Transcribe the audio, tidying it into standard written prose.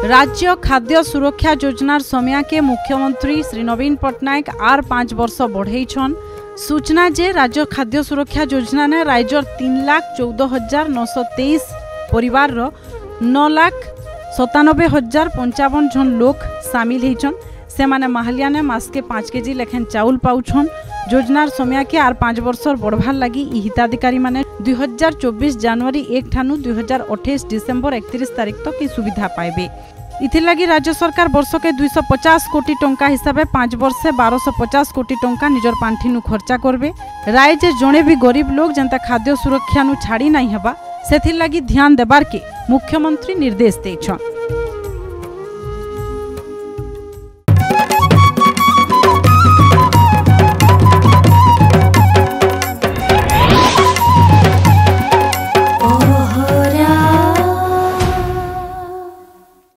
राज्य खाद्य सुरक्षा योजनार समय के मुख्यमंत्री श्री नवीन पट्टनायक आर 5 वर्ष बढ़ेछन। सूचना जे राज्य खाद्य सुरक्षा योजना ने राज्यर 3,14,923 परिवार 9,97,055 जन लोक सामिल होइछन। से माने माहलिया ने मासके 5 केजी लेखन चाउल पाउछन। योजनार समय के आर 5 वर्ष बढ़वार लगी हिताधिकारी माने 2024 जनवरी 1 ठानु 2028 डिसेम्बर 31 तारीख तक की सुविधा पाइबे। इथिलागी राज्य सरकार वर्ष के 250 कोटी टंका हिसाब से 5 वर्ष से 1250 कोटी टंका निजर पांठिनु खर्चा करबे। राय जे जणे भी गरीब लोग जनता खाद्य सुरक्षा नु छाड़ी नहीं हबा सेथिर लगी ध्यान देबार के मुख्यमंत्री निर्देश देछन।